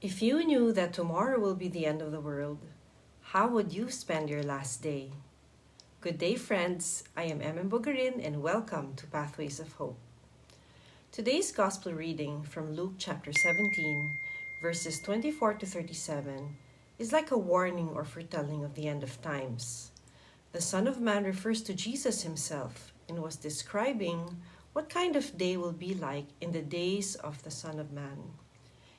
If you knew that tomorrow will be the end of the world, how would you spend your last day? Good day, friends. I am Emin Bogarin and welcome to Pathways of Hope. Today's Gospel reading from Luke chapter 17, verses 24 to 37, is like a warning or foretelling of the end of times. The Son of Man refers to Jesus himself and was describing what kind of day will be like in the days of the Son of Man.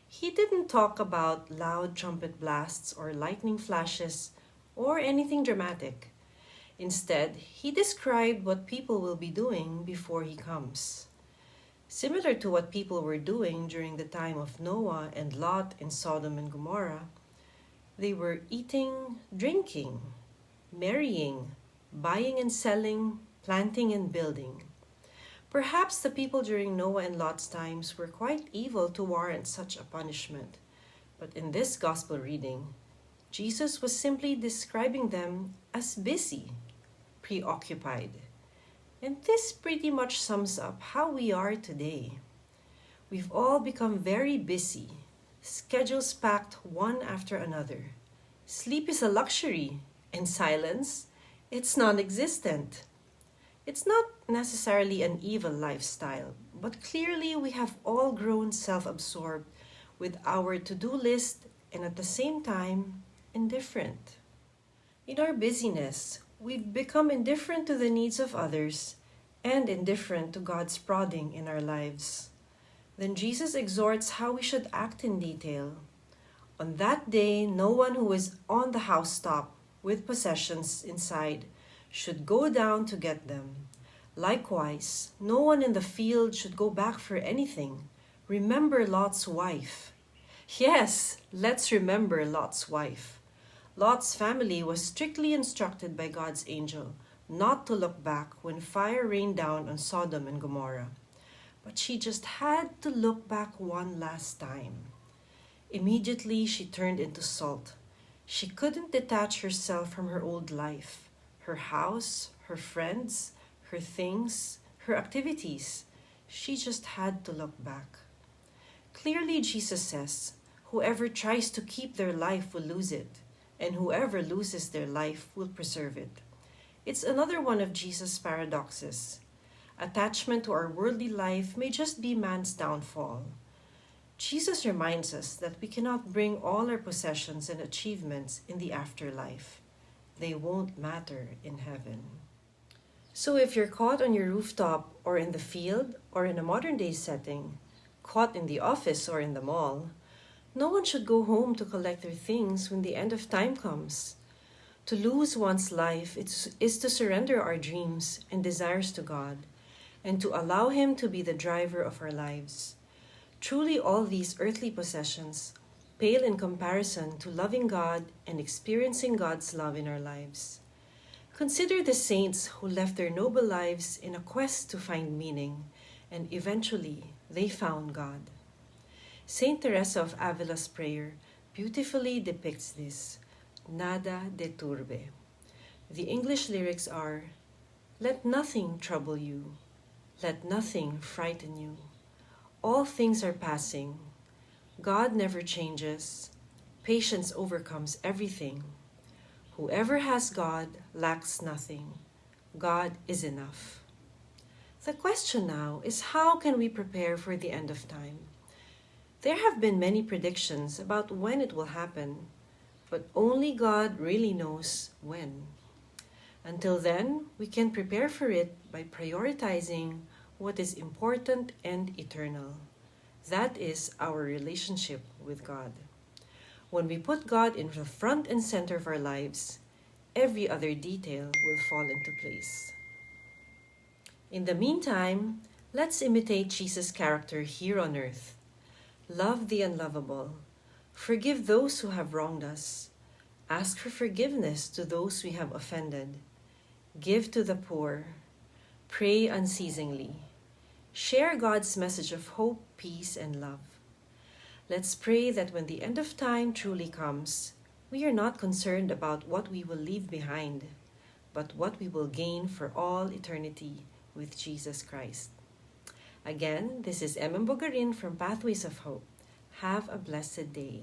He didn't talk about loud trumpet blasts or lightning flashes or anything dramatic. Instead, he described what people will be doing before he comes. Similar to what people were doing during the time of Noah and Lot in Sodom and Gomorrah, they were eating, drinking, marrying, buying and selling, planting and building. Perhaps the people during Noah and Lot's times were quite evil to warrant such a punishment. But in this gospel reading, Jesus was simply describing them as busy, preoccupied. And this pretty much sums up how we are today. We've all become very busy, schedules packed one after another. Sleep is a luxury, and silence, it's non-existent. It's not necessarily an evil lifestyle, but clearly we have all grown self-absorbed with our to-do list and at the same time, indifferent. In our busyness, we've become indifferent to the needs of others and indifferent to God's prodding in our lives. Then Jesus exhorts how we should act in detail. On that day, no one who is on the housetop with possessions inside should go down to get them. Likewise, no one in the field should go back for anything. Remember Lot's wife. Yes, let's remember Lot's wife. Lot's family was strictly instructed by God's angel not to look back when fire rained down on Sodom and Gomorrah. But she just had to look back one last time. Immediately, she turned into salt. She couldn't detach herself from her old life. Her house, her friends, her things, her activities. She just had to look back. Clearly, Jesus says, whoever tries to keep their life will lose it, and whoever loses their life will preserve it. It's another one of Jesus' paradoxes. Attachment to our worldly life may just be man's downfall. Jesus reminds us that we cannot bring all our possessions and achievements in the afterlife. They won't matter in heaven. So if you're caught on your rooftop or in the field or in a modern day setting, caught in the office or in the mall, no one should go home to collect their things when the end of time comes. To lose one's life is to surrender our dreams and desires to God and to allow Him to be the driver of our lives. Truly, all these earthly possessions pale in comparison to loving God and experiencing God's love in our lives. Consider the saints who left their noble lives in a quest to find meaning, and eventually they found God. Saint Teresa of Avila's prayer beautifully depicts this, Nada de turbe. The English lyrics are, let nothing trouble you, let nothing frighten you. All things are passing. God never changes. Patience overcomes everything. Whoever has God lacks nothing. God is enough. The question now is, how can we prepare for the end of time? There have been many predictions about when it will happen, but only God really knows when. Until then, we can prepare for it by prioritizing what is important and eternal. That is our relationship with God. When we put God in the front and center of our lives, every other detail will fall into place. In the meantime, let's imitate Jesus' character here on earth. Love the unlovable. Forgive those who have wronged us. Ask for forgiveness to those we have offended. Give to the poor. Pray unceasingly. Share God's message of hope, peace, and love. Let's pray that when the end of time truly comes, we are not concerned about what we will leave behind, but what we will gain for all eternity with Jesus Christ. Again, this is Emin Bogarin from Pathways of Hope. Have a blessed day.